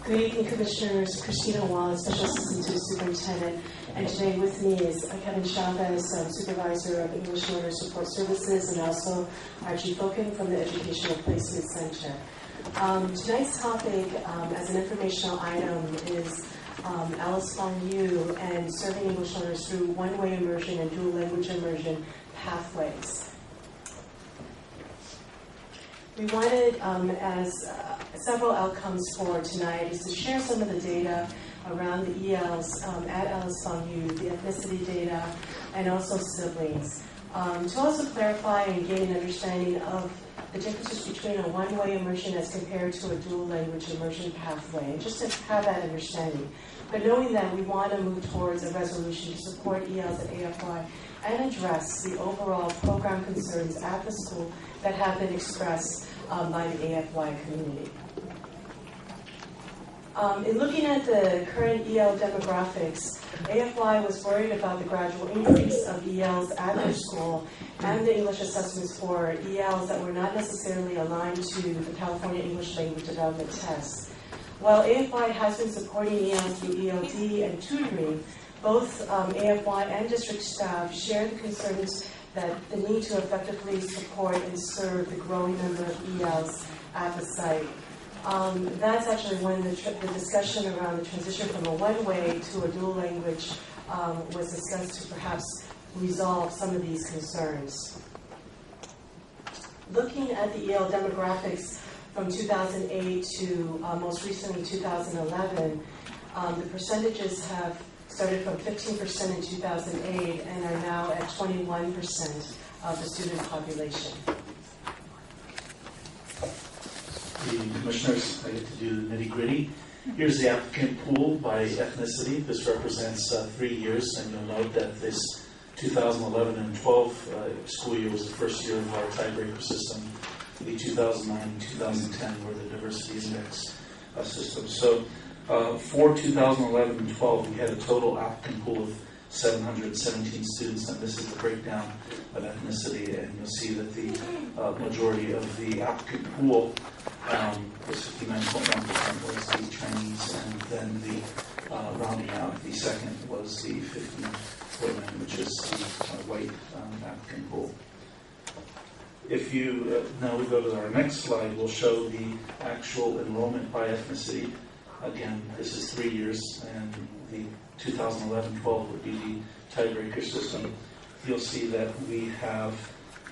Good evening, Commissioners. Christina Wallace, Special Assistant to the Superintendent. And today with me is Kevin Chavez, Supervisor of English Learner Support Services, and also Archie Fokin from the Educational Placement Center. Tonight's topic, as an informational item, is Alice Fong Yu and serving English learners through one-way immersion and dual language immersion pathways. We wanted, as several outcomes for tonight, is to share some of the data around the ELs at Alice Fong Yu, the ethnicity data, and also siblings. To also clarify and gain an understanding of the differences between a one-way immersion as compared to a dual language immersion pathway, and just to have that understanding. But knowing that we want to move towards a resolution to support ELs at AFY and address the overall program concerns at the school that have been expressed by the AFY community. In looking at the current EL demographics, AFY was worried about the gradual increase of ELs at their school and the English assessments for ELs that were not necessarily aligned to the California English Language Development Test. While AFY has been supporting ELs through ELD and tutoring, both AFY and district staff share the concerns that the need to effectively support and serve the growing number of ELs at the site. That's actually when the discussion around the transition from a one-way to a dual language was discussed to perhaps resolve some of these concerns. Looking at the EL demographics from 2008 to most recently 2011, the percentages have started from 15% in 2008 and are now at 21% of the student population. Good evening, Commissioners. I get to do the nitty-gritty. Here's the applicant pool by ethnicity. This represents 3 years, and you'll note that this 2011 and 12 school year was the first year of our tiebreaker system. The 2009 and 2010 were the diversity index system. So for 2011 and 12, we had a total applicant pool of 717 students, and this is the breakdown of ethnicity, and you'll see that the majority of the applicant pool was 59.1% was the Chinese, and then the rounding out, the second was the 15.9%, which is the white applicant pool. If you now we go to our next slide, we'll show the actual enrollment by ethnicity. Again, this is 3 years, and the 2011-12 would be the tiebreaker system. You'll see that we have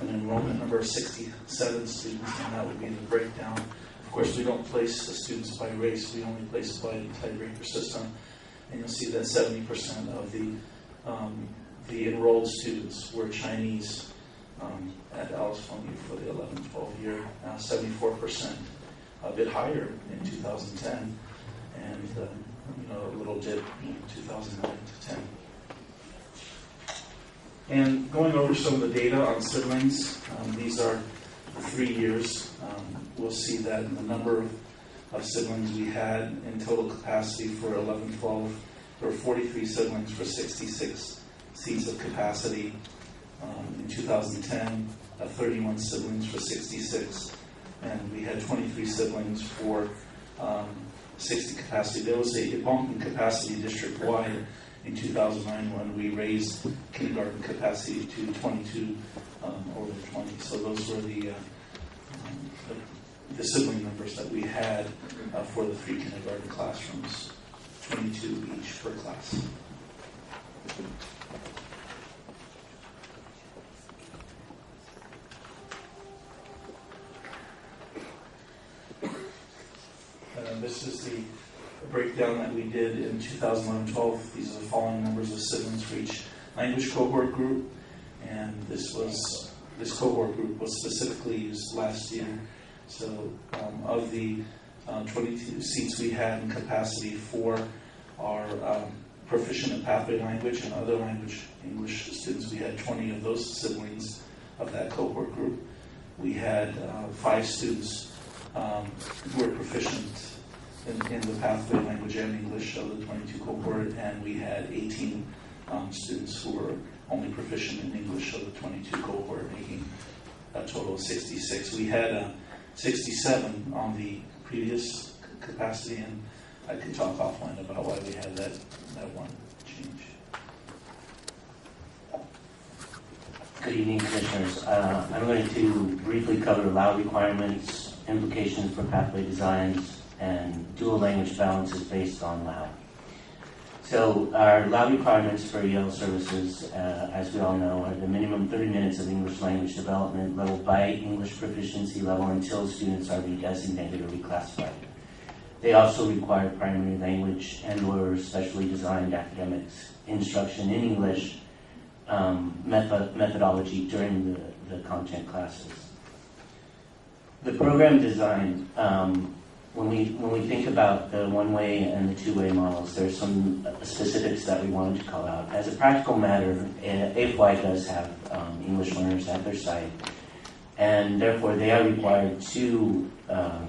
an enrollment number of 67 students, and that would be the breakdown. Of course, we don't place the students by race, we only place by the tiebreaker system. And you'll see that 70% of the enrolled students were Chinese at Alice Fong Yu for the 11-12 year. Now 74%, a bit higher in 2010, and a little dip in 2009 to 10. And going over some of the data on siblings, these are the 3 years. We'll see that the number of siblings we had in total capacity for 11-12, there were 43 siblings for 66 seats of capacity. In 2010, 31 siblings for 66, and we had 23 siblings for 60 capacity. There was a bump in capacity district-wide in 2009 when we raised kindergarten capacity to 22 over 20. So those were the sibling numbers that we had for the 3 kindergarten classrooms, 22 each per class. This is the breakdown that we did in 2011-12. These are the following numbers of siblings for each language cohort group, and this cohort group was specifically used last year. So of the 22 seats we had in capacity for our proficient in pathway language and other language English students, we had 20 of those siblings of that cohort group. We had 5 students who were proficient in the pathway language and English of the 22 cohort, and we had 18 students who were only proficient in English of the 22 cohort, making a total of 66. We had 67 on the previous capacity, and I could talk offline about why we had that one change. Good evening, Commissioners. I'm going to briefly cover allow requirements, implications for pathway designs, and dual language balances based on LAU. So our LAU requirements for EL services, as we all know, are the minimum 30 minutes of English language development level by English proficiency level until students are redesignated or reclassified. They also require primary language and/or specially designed academics instruction in English methodology during the content classes. The program design, when we think about the one-way and the two-way models, there's some specifics that we wanted to call out. As a practical matter, AFY does have English learners at their site, and therefore they are required to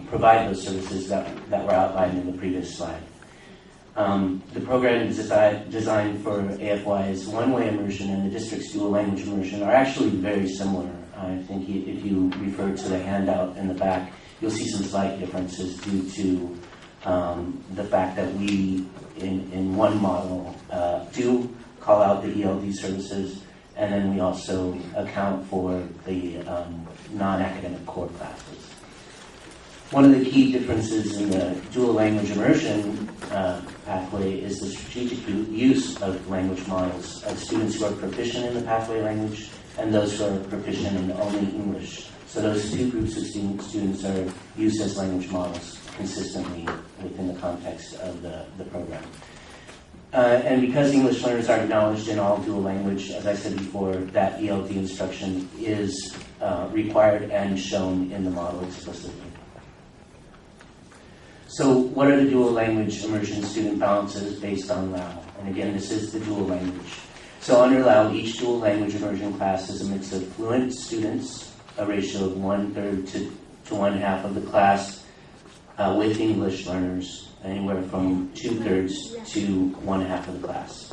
provide those services that were outlined in the previous slide. The program is designed for AFY's one-way immersion and the district's dual language immersion are actually very similar. I think if you refer to the handout in the back, you'll see some slight differences due to the fact that we, in one model, do call out the ELD services, and then we also account for the non-academic core classes. One of the key differences in the dual language immersion pathway is the strategic use of language models of students who are proficient in the pathway language and those who are proficient in only English. So those two groups of students are used as language models consistently within the context of the program. And because English learners are acknowledged in all dual language, as I said before, that ELD instruction is required and shown in the model explicitly. So what are the dual language immersion student balances based on LAU? And again, this is the dual language. So under LAU, each dual language immersion class is a mix of fluent students, a ratio of 1/3 to 1/2 of the class, with English learners, anywhere from 2/3 to 1/2 of the class.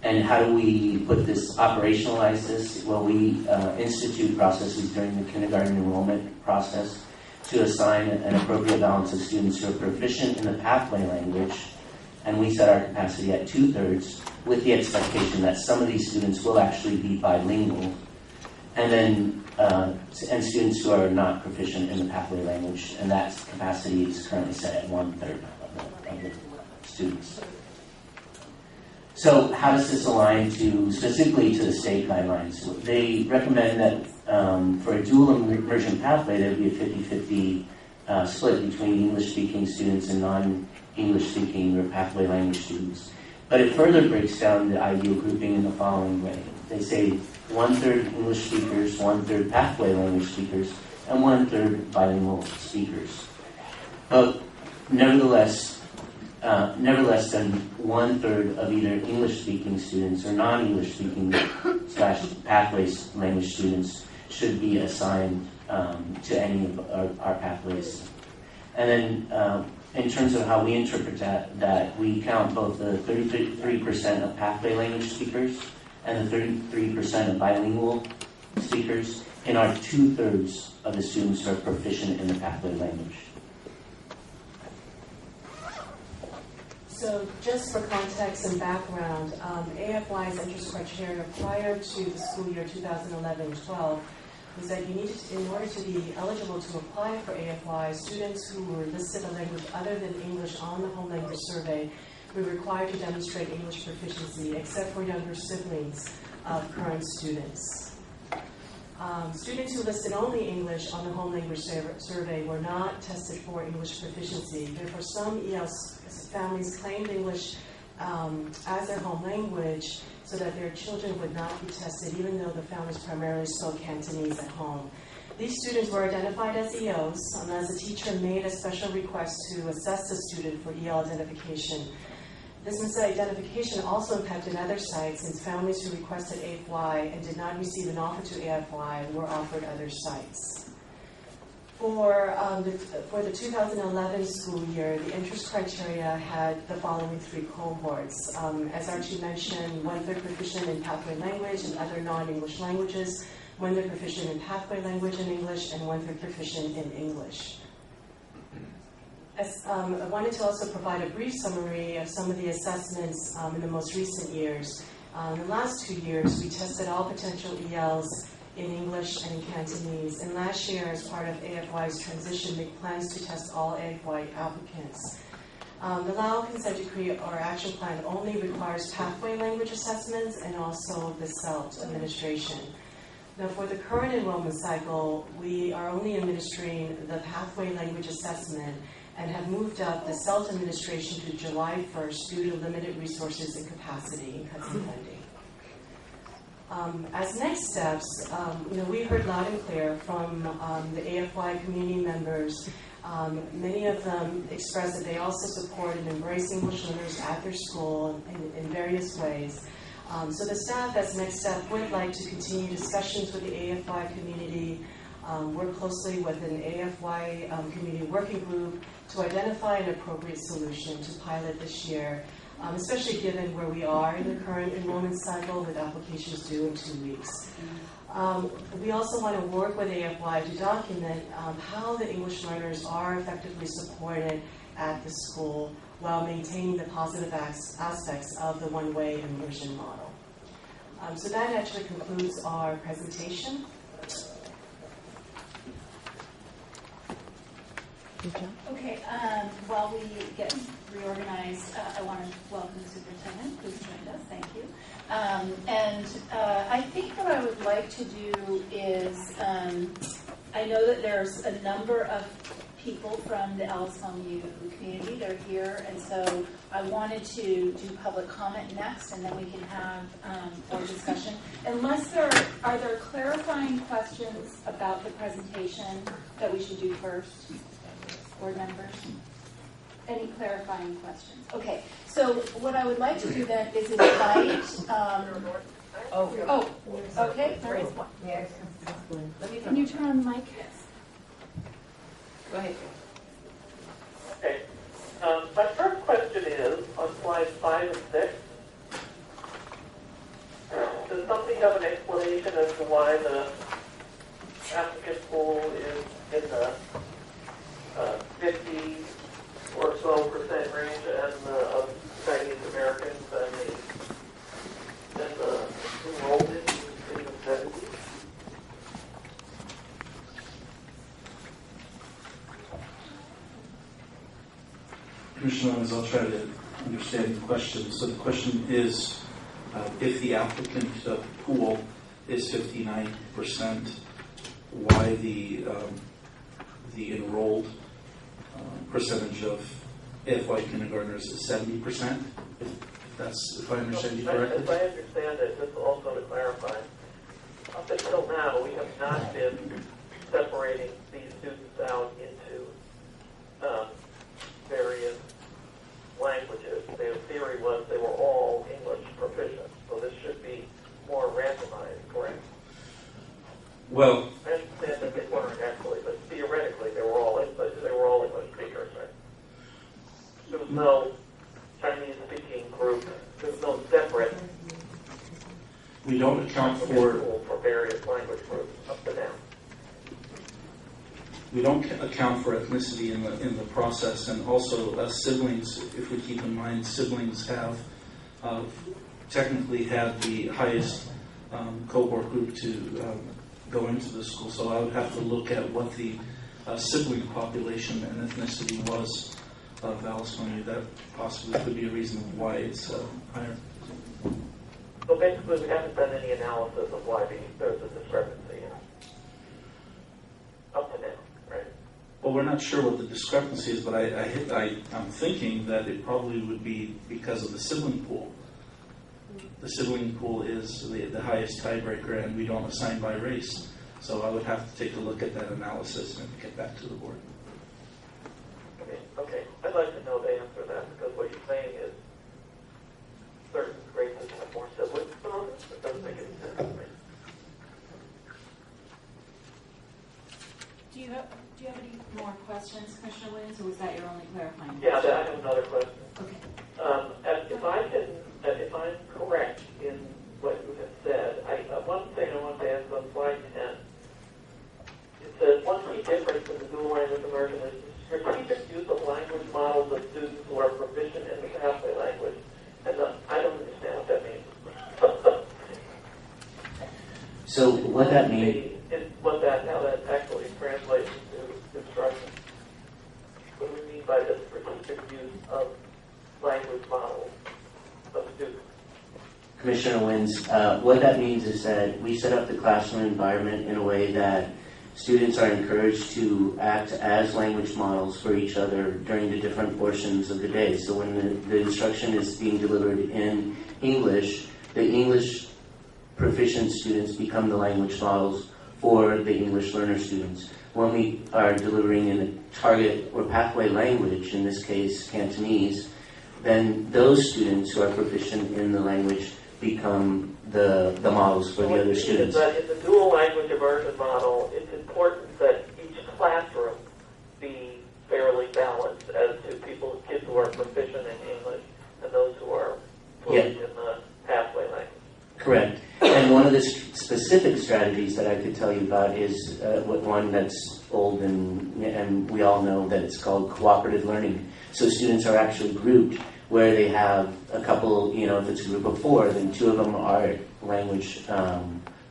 And how do we operationalize this? Well, we institute processes during the kindergarten enrollment process to assign an appropriate balance of students who are proficient in the pathway language, and we set our capacity at 2/3 with the expectation that some of these students will actually be bilingual, and then and students who are not proficient in the pathway language, and that capacity is currently set at 1/3 of the students. So how does this align specifically to the state guidelines? They recommend that for a dual immersion pathway, there would be a 50-50 split between English-speaking students and non-English-speaking or pathway language students. But it further breaks down the ideal grouping in the following way. They say 1/3 English speakers, 1/3 pathway language speakers, and 1/3 bilingual speakers. But nevertheless, never less than 1/3 of either English-speaking students or non-English-speaking / pathways language students should be assigned to any of our pathways. And then in terms of how we interpret that we count both the 33% of pathway language speakers and the 33% of bilingual speakers in our 2/3 of the students who are proficient in the pathway language. So just for context and background, AFY's interest criteria prior to the school year 2011-12 was that you needed, in order to be eligible to apply for AFY, students who were listed a language other than English on the home language survey were required to demonstrate English proficiency, except for younger siblings of current students. Students who listed only English on the home language survey were not tested for English proficiency. Therefore, some EL families claimed English as their home language so that their children would not be tested, even though the families primarily spoke Cantonese at home. These students were identified as EOs unless a teacher made a special request to assess the student for EL identification. This misidentification also impacted other sites, since families who requested AFY and did not receive an offer to AFY were offered other sites. For the 2011 school year, the interest criteria had the following three cohorts. As Archie mentioned, 1/3 proficient in pathway language and other non-English languages, 1/3 proficient in pathway language and English, and 1/3 proficient in English. I wanted to also provide a brief summary of some of the assessments in the most recent years. In the last 2 years, we tested all potential ELs in English and in Cantonese. And last year, as part of AFY's transition, make plans to test all AFY applicants. The Lao Consent Decree or Action Plan only requires pathway language assessments and also the CELT administration. Now, for the current enrollment cycle, we are only administering the pathway language assessment and have moved up the CELT administration to July 1st due to limited resources and capacity and cuts in funding. As next steps, we heard loud and clear from the AFY community members. Many of them expressed that they also support and embrace English learners at their school in various ways. So the staff, as next step, would like to continue discussions with the AFY community, work closely with an AFY community working group to identify an appropriate solution to pilot this year, especially given where we are in the current enrollment cycle with applications due in 2 weeks. We also want to work with AFY to document how the English learners are effectively supported at the school while maintaining the positive aspects of the one-way immersion model. So that actually concludes our presentation. Okay, while we get reorganized, I want to welcome the superintendent who's joined us. Thank you. I think what I would like to do is, I know that there's a number of people from the LSMU community that are here, and so I wanted to do public comment next, and then we can have more discussion. Unless are there clarifying questions about the presentation that we should do first? Board members? Any clarifying questions? Okay, so what I would like to do then is invite. Okay. There is one. Can you turn on the mic? Yes. Go ahead. Okay. My first question is on slides 5 and 6. Does somebody have an explanation as to why the applicant pool is in the 50 or so percent range of Chinese Americans and the enrollment in the 70s? Commissioner Owens, I'll try to understand the question. So the question is, if the applicant pool is 59%, why the enrolled percentage of AFY kindergartners is 70%? If I understand you correctly. As I understand it, just also to clarify, up until now, we have not been separating these students out into various languages. The theory was they were all English proficient, so this should be more randomized, correct? Well, I understand that they weren't actually, but theoretically they were all English speakers, right? There was no Chinese-speaking group. There was no separate. we don't account for various language groups up to now. We don't account for ethnicity in the process, and also siblings. If we keep in mind, siblings have technically had the highest cohort group to go into the school. So I would have to look at what the sibling population and ethnicity was of LSMU. That possibly could be a reason why it's higher. So basically, we haven't done any analysis of why there's a discrepancy up to now. Well, we're not sure what the discrepancy is, but I'm thinking that it probably would be because of the sibling pool. The sibling pool is the highest tiebreaker, and we don't assign by race. So I would have to take a look at that analysis and get back to the board. Okay. I'd like to know the answer to that, because what you're saying is certain races have more siblings than others. It doesn't make any sense to me. Do you have any more questions, Commissioner Williams, or was that your only clarifying? Yeah, I have another question. Okay. If I'm correct in what you have said, one thing I want to ask on slide 10. It says one key difference in the dual language immersion is the strategic use of language by the strategic use of language models of students? Commissioner Wins, what that means is that we set up the classroom environment in a way that students are encouraged to act as language models for each other during the different portions of the day. So when the instruction is being delivered in English, the English proficient students become the language models for the English learner students. When we are delivering in a target or pathway language, in this case Cantonese, then those students who are proficient in the language become the models for the other students. But in the dual language immersion model, it's important that each classroom be fairly balanced as to kids who are proficient in English and those who are fluent in the pathway language. Correct. And one of the specific strategies that I could tell you about is one that's old and we all know that it's called cooperative learning. So students are actually grouped where they have a couple, if it's a group of 4, then 2 of them are language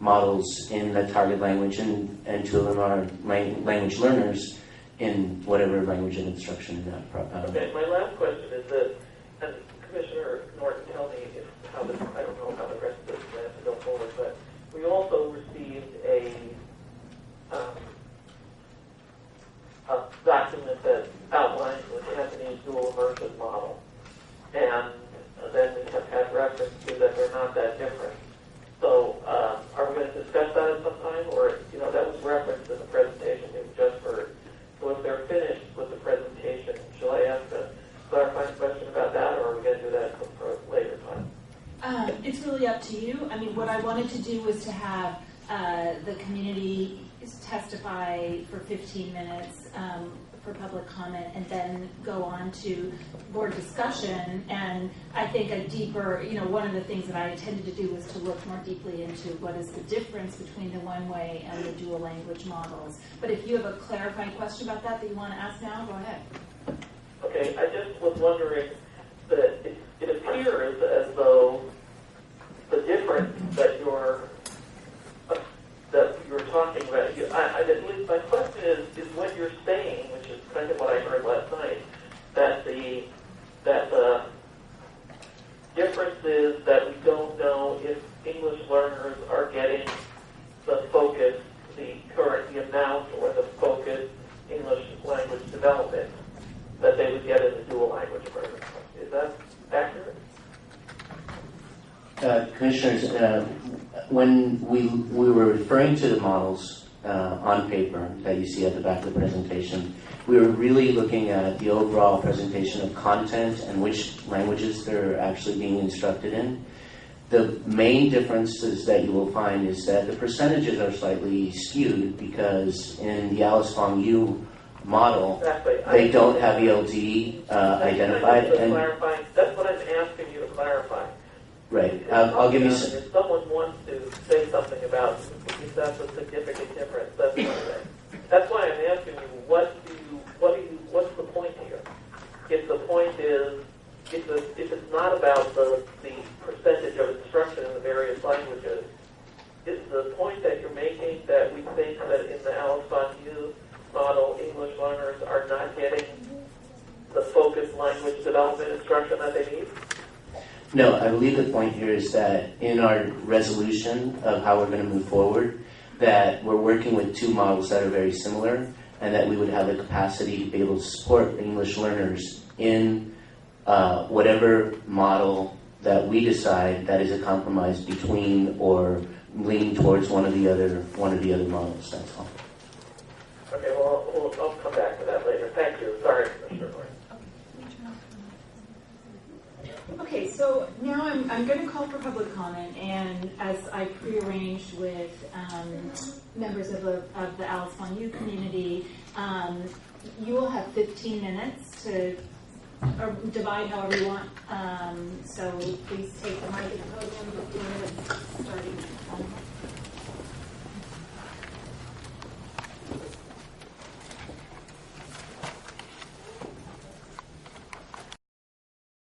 models in the target language and 2 of them are language learners in whatever language of instruction in that program. Okay, my last question is that, and Commissioner Norton, tell me I don't know how the rest of this is going to go forward, but we also received a document that outlines the Japanese dual immersion model. And then we have had reference to that they're not that different. So are we going to discuss that at some time? Or, that was referenced in the presentation we just heard. So if they're finished with the presentation, shall I ask a clarifying question about that, or are we going to do that for a later time? It's really up to you. I mean, what I wanted to do was to have the community testify for 15 minutes for public comment and then go on to board discussion. And I think a deeper, one of the things that I intended to do was to look more deeply into what is the difference between the one-way and the dual language models. But if you have a clarifying question about that you want to ask now, go ahead. Okay, I just was wondering that it appears as though the difference that you're talking about, at least my question is what you're saying, which is kind of what I heard last night, that the difference is that we don't know if English learners are getting the focus, the amount or the focus English language development that they would get in the dual language program. Is that accurate? Commissioners, when we were referring to the models on paper that you see at the back of the presentation, we were really looking at the overall presentation of content and which languages they're actually being instructed in. The main differences that you will find is that the percentages are slightly skewed because in the Alice Fong Yu model, exactly. They don't have ELD identified. That's what I'm asking you to clarify. Right. I'll give you some. If someone wants to say something about if that's a significant difference, that's one thing. That's why I'm asking you, what's the point here? If the point is, if it's not about the percentage of instruction in the various languages, is the point that you're making that we think that in the Alice Fong Yu model, English learners are not getting the focused language development instruction that they need? No, I believe the point here is that in our resolution of how we're going to move forward, that we're working with 2 models that are very similar, and that we would have the capacity to be able to support English learners in whatever model that we decide that is a compromise between or leaning towards one of the other models. That's all. Okay, well, I'll come back to that later. Thank you. Sorry, Commissioner Norton. Okay, so now I'm going to call for public comment, and as I prearranged with members of the Alice Fong Yu community, you will have 15 minutes to divide however you want. So please take the mic at the podium, 15 minutes starting.